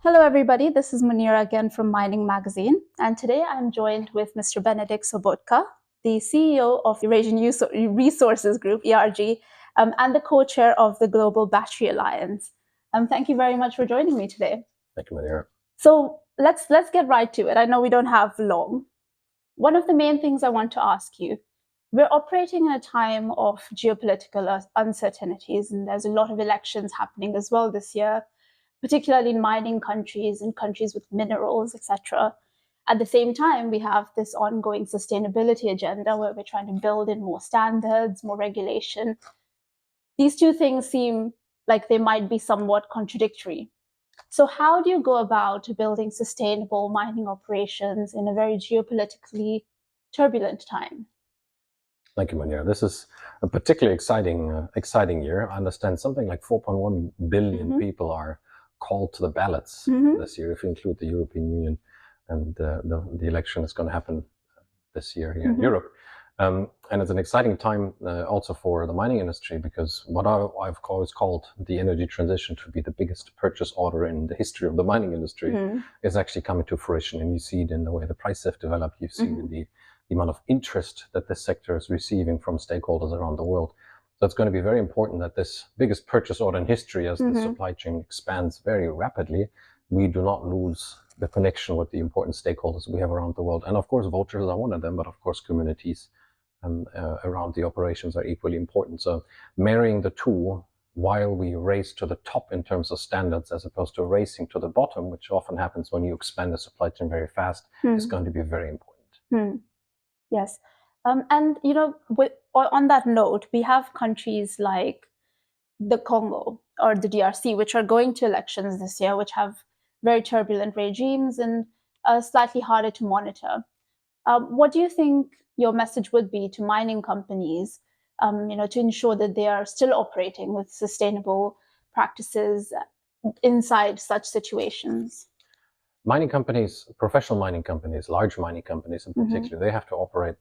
Hello everybody, this is Munira again from Mining Magazine, and today I'm joined with Mr. Benedikt Sobotka, the CEO of Eurasian Resources Group, ERG, and the co-chair of the Global Battery Alliance. Thank you very much for joining me today. Thank you, Munira. So let's get right to it. I know we don't have long. One of the main things I want to ask you, we're operating in a time of geopolitical uncertainties, and there's a lot of elections happening as well this year, particularly in mining countries and countries with minerals, etc. At the same time, we have this ongoing sustainability agenda where we're trying to build in more standards, more regulation. These two things seem like they might be somewhat contradictory. So how do you go about building sustainable mining operations in a very geopolitically turbulent time? Thank you, Munira. This is a particularly exciting year. I understand something like 4.1 billion people are called to the ballots this year, if you include the European Union, and the election is going to happen this year here in Europe. And it's an exciting time also for the mining industry, because what I've always called the energy transition to be the biggest purchase order in the history of the mining industry is actually coming to fruition. And you see it in the way the prices have developed. You see it in the amount of interest that this sector is receiving from stakeholders around the world. So it's going to be very important that this biggest purchase order in history, as the supply chain expands very rapidly, we do not lose the connection with the important stakeholders we have around the world. And of course, voters are one of them, but of course, communities around the operations are equally important. So marrying the two while we race to the top in terms of standards, as opposed to racing to the bottom, which often happens when you expand the supply chain very fast, is going to be very important. Yes. And, you know, on that note, we have countries like the Congo or the DRC, which are going to elections this year, which have very turbulent regimes and slightly harder to monitor. What do you think your message would be to mining companies, to ensure that they are still operating with sustainable practices inside such situations? Mining companies, professional mining companies, large mining companies in particular, they have to operate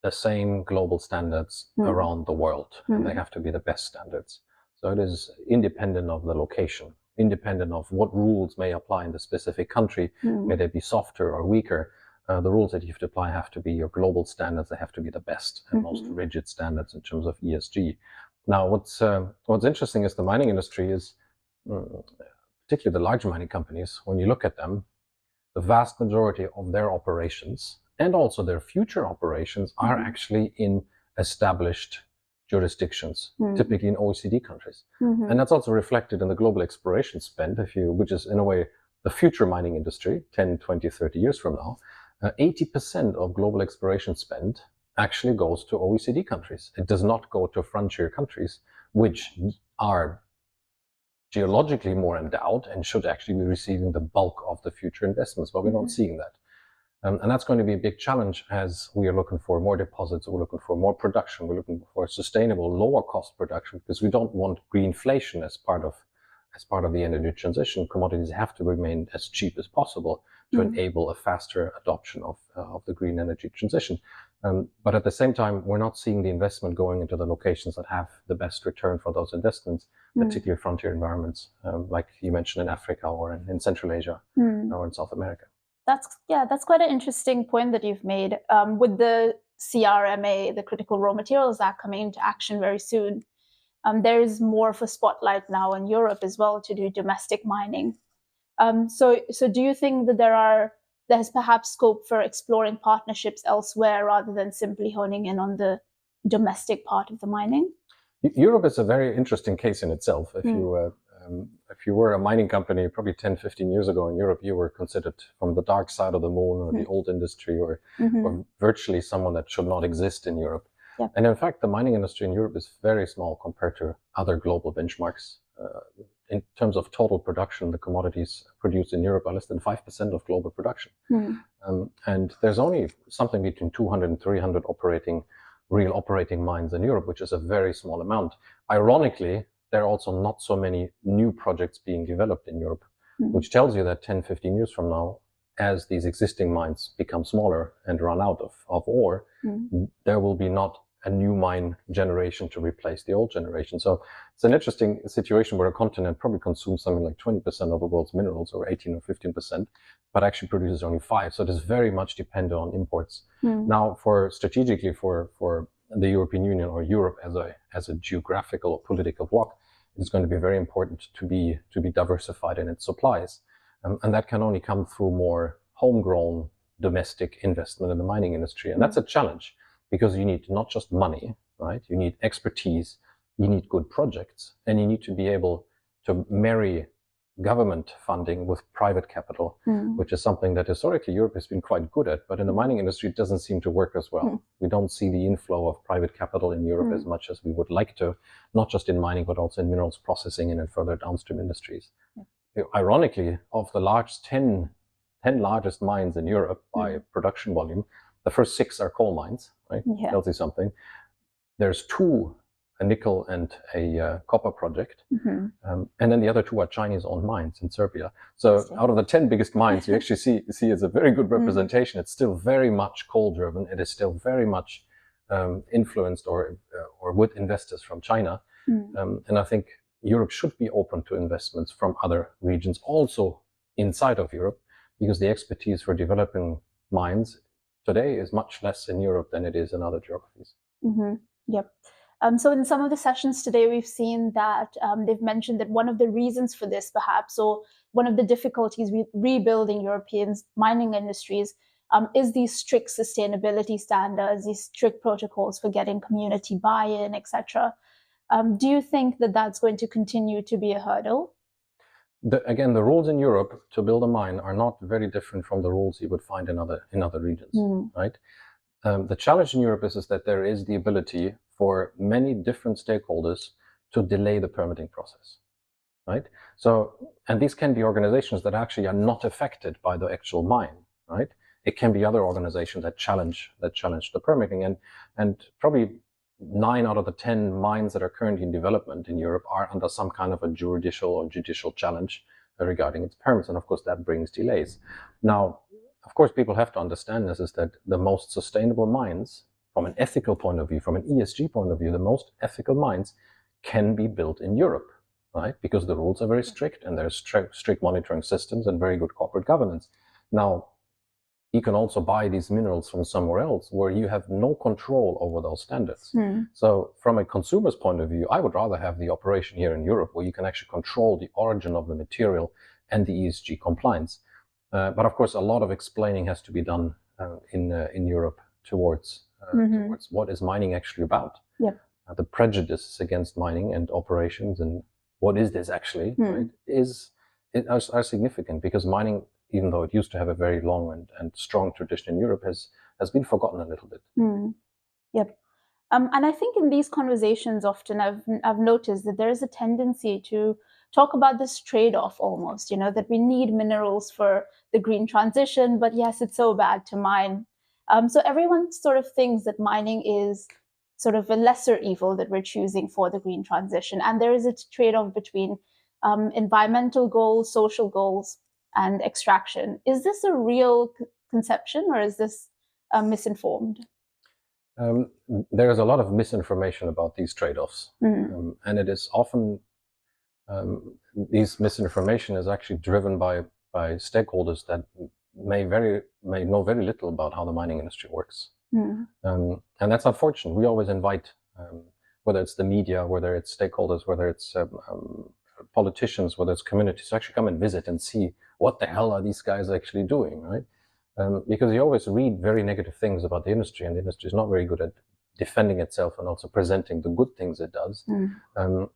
the same global standards around the world, and they have to be the best standards. So it is independent of the location, independent of what rules may apply in the specific country, may they be softer or weaker. The rules that you have to apply have to be your global standards. They have to be the best and most rigid standards in terms of ESG. Now, what's interesting is the mining industry is, particularly the large mining companies, when you look at them, the vast majority of their operations and also their future operations are actually in established jurisdictions, typically in OECD countries. And that's also reflected in the global exploration spend, which is in a way the future mining industry, 10, 20, 30 years from now. 80% of global exploration spend actually goes to OECD countries. It does not go to frontier countries, which are geologically more endowed and should actually be receiving the bulk of the future investments, but we're not seeing that. And that's going to be a big challenge as we are looking for more deposits, we're looking for more production, we're looking for sustainable, lower cost production, because we don't want greenflation as part of the energy transition. Commodities have to remain as cheap as possible to enable a faster adoption of the green energy transition. But at the same time, we're not seeing the investment going into the locations that have the best return for those investments, particularly frontier environments, like you mentioned in Africa or in Central Asia or in South America. That's quite an interesting point that you've made. With the CRMA, the Critical Raw Materials Act, coming into action very soon, there is more of a spotlight now in Europe as well to do domestic mining. So do you think that there's perhaps scope for exploring partnerships elsewhere rather than simply honing in on the domestic part of the mining? Europe is a very interesting case in itself. If you were a mining company probably 10, 15 years ago in Europe, you were considered from the dark side of the moon or the old industry or virtually someone that should not exist in Europe. Yeah. And in fact, the mining industry in Europe is very small compared to other global benchmarks. In terms of total production, the commodities produced in Europe are less than 5% of global production. And there's only something between 200 and 300 real operating mines in Europe, which is a very small amount. Ironically, there are also not so many new projects being developed in Europe, which tells you that 10, 15 years from now, as these existing mines become smaller and run out of ore, there will be not a new mine generation to replace the old generation. So it's an interesting situation where a continent probably consumes something like 20% of the world's minerals, or 18 or 15%, but actually produces only 5%. So it is very much dependent on imports. Now, strategically for the European Union, or Europe as a geographical or political bloc, it's going to be very important to be diversified in its supplies, and that can only come through more homegrown domestic investment in the mining industry. And that's a challenge, because you need not just money, right? You need expertise, you need good projects, and you need to be able to marry government funding with private capital, which is something that historically Europe has been quite good at, but in the mining industry it doesn't seem to work as well. We don't see the inflow of private capital in Europe as much as we would like to, not just in mining, but also in minerals processing and in further downstream industries. Ironically, of the 10 largest mines in Europe by production volume, the first 6 are coal mines, right? Tells you something. There's 2, a nickel and a copper project, and then the other 2 are Chinese-owned mines in Serbia. So out of the 10 biggest mines, you actually see it's a very good representation. It's still very much coal-driven. It is still very much influenced or with investors from China. And I think Europe should be open to investments from other regions, also inside of Europe, because the expertise for developing mines today is much less in Europe than it is in other geographies. Yep. So in some of the sessions today, we've seen that they've mentioned that one of the reasons for this, perhaps, or one of the difficulties with rebuilding European mining industries is these strict sustainability standards, these strict protocols for getting community buy-in, etc. Do you think that that's going to continue to be a hurdle? Again, the rules in Europe to build a mine are not very different from the rules you would find in other regions, right? The challenge in Europe is that there is the ability for many different stakeholders to delay the permitting process, right? So, and these can be organizations that actually are not affected by the actual mine, right? It can be other organizations that challenge the permitting, and probably 9 out of the 10 mines that are currently in development in Europe are under some kind of a judicial challenge regarding its permits, and of course that brings delays. Now, of course, people have to understand this, is that the most sustainable mines, from an ethical point of view, from an ESG point of view, the most ethical mines can be built in Europe, right? Because the rules are very strict, and there's strict monitoring systems and very good corporate governance. Now, you can also buy these minerals from somewhere else where you have no control over those standards. So from a consumer's point of view, I would rather have the operation here in Europe where you can actually control the origin of the material and the ESG compliance. But of course, a lot of explaining has to be done in Europe towards what is mining actually about. The prejudices against mining and operations, and what is this actually, right, are significant, because mining, even though it used to have a very long and strong tradition in Europe, has been forgotten a little bit. Yep. And I think in these conversations often I've noticed that there is a tendency to talk about this trade-off almost, that we need minerals for the green transition, but yes, it's so bad to mine. So everyone sort of thinks that mining is sort of a lesser evil that we're choosing for the green transition. And there is a trade-off between environmental goals, social goals, and extraction. Is this a real conception, or is this misinformed? There is a lot of misinformation about these trade-offs, and it is often these misinformation is actually driven by stakeholders that may know very little about how the mining industry works, and that's unfortunate. We always invite, whether it's the media, whether it's stakeholders, whether it's politicians, whether it's communities, to actually come and visit and see what the hell are these guys actually doing, right? Because you always read very negative things about the industry, and the industry is not very good at defending itself and also presenting the good things it does.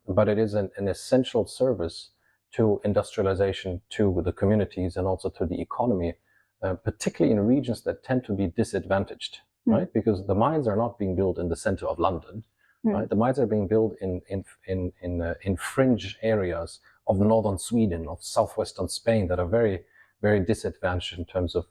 But it is an essential service to industrialization, to the communities, and also to the economy, particularly in regions that tend to be disadvantaged, right? Because the mines are not being built in the center of London, right? The mines are being built in fringe areas of northern Sweden, of southwestern Spain, that are very, very disadvantaged in terms of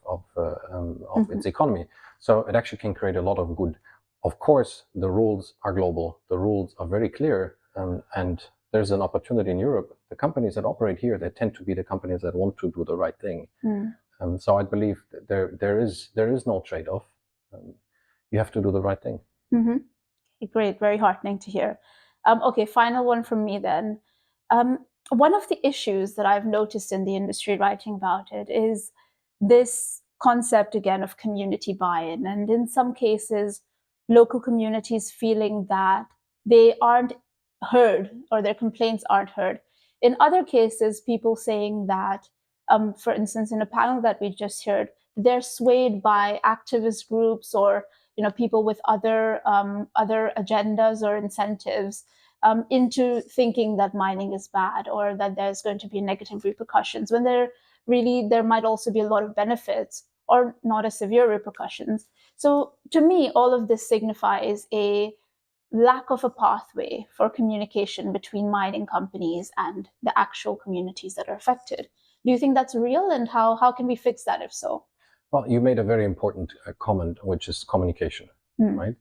its economy. So it actually can create a lot of good. Of course, the rules are global. The rules are very clear, and there's an opportunity in Europe. The companies that operate here, they tend to be the companies that want to do the right thing. So I believe that there is no trade-off. You have to do the right thing. Great, very heartening to hear. Okay, final one from me then. One of the issues that I've noticed in the industry writing about it is this concept again of community buy-in, and in some cases, local communities feeling that they aren't heard or their complaints aren't heard. In other cases, people saying that, for instance, in a panel that we just heard, they're swayed by activist groups or people with other agendas or incentives into thinking that mining is bad or that there's going to be negative repercussions, when there might also be a lot of benefits or not as severe repercussions. So to me, all of this signifies a lack of a pathway for communication between mining companies and the actual communities that are affected. Do you think that's real, and how can we fix that if so? Well, you made a very important comment, which is communication, right?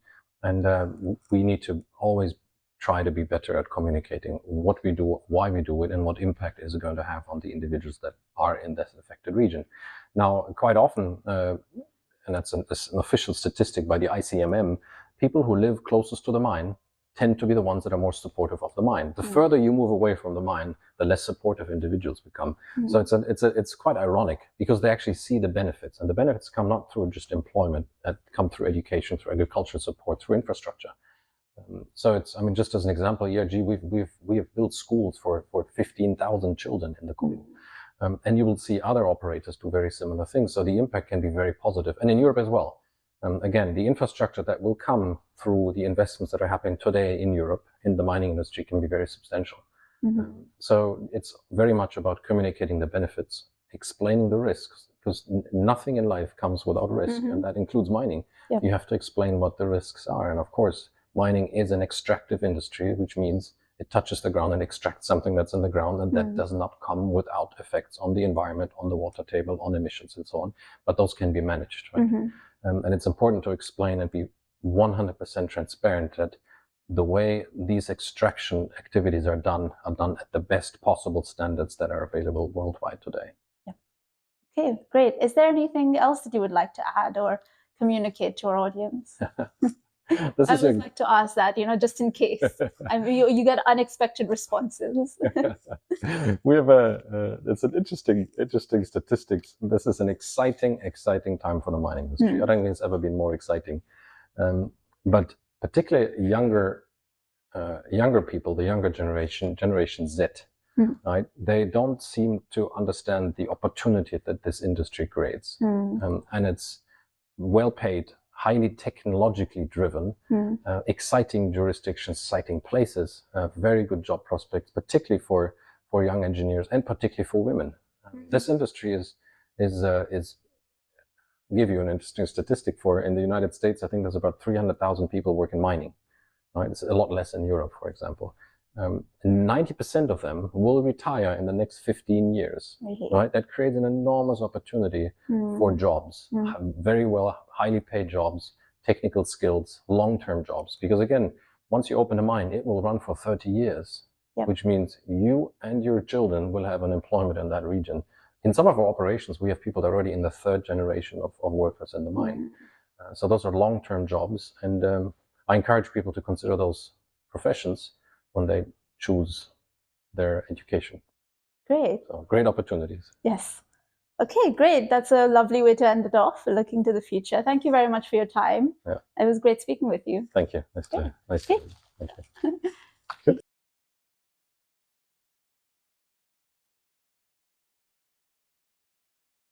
And we need to always try to be better at communicating what we do, why we do it, and what impact is it going to have on the individuals that are in this affected region. Now, quite often, and that's an official statistic by the ICMM, people who live closest to the mine tend to be the ones that are more supportive of the mine. The further you move away from the mine, the less supportive individuals become. So it's quite ironic, because they actually see the benefits, and the benefits come not through just employment, that come through education, through agricultural support, through infrastructure. So it's, I mean, just as an example, ERG, we have built schools for 15,000 children in the Congo. And you will see other operators do very similar things. So the impact can be very positive, and in Europe as well. Again, the infrastructure that will come through the investments that are happening today in Europe in the mining industry can be very substantial. So it's very much about communicating the benefits, explaining the risks, because nothing in life comes without risk, and that includes mining. Yep. You have to explain what the risks are. And of course, mining is an extractive industry, which means it touches the ground and extracts something that's in the ground, and that does not come without effects on the environment, on the water table, on emissions, and so on. But those can be managed, right? And it's important to explain and be 100% transparent that the way these extraction activities are done at the best possible standards that are available worldwide today. Yeah. Okay, great. Is there anything else that you would like to add or communicate to our audience? I would like to ask that, just in case. I mean, you get unexpected responses. We have it's an interesting statistics. This is an exciting time for the mining industry. I don't think it's ever been more exciting. But particularly younger people, the younger Generation Z, right? They don't seem to understand the opportunity that this industry creates. And it's well paid, highly technologically driven, exciting jurisdictions, exciting places, very good job prospects, particularly for young engineers and particularly for women. This industry is give you an interesting statistic. In the United States, I think there's about 300,000 people work in mining. Right? It's a lot less in Europe, for example. 90% of them will retire in the next 15 years, right? That creates an enormous opportunity for jobs, very well, highly paid jobs, technical skills, long-term jobs. Because again, once you open a mine, it will run for 30 years, which means you and your children will have an employment in that region. In some of our operations, we have people that are already in the third generation of workers in the mine. So those are long-term jobs. And I encourage people to consider those professions when they choose their education. Great. So great opportunities. Yes. Okay, great. That's a lovely way to end it off, looking to the future. Thank you very much for your time. Yeah. It was great speaking with you. Thank you. Nice to meet you. Thank you.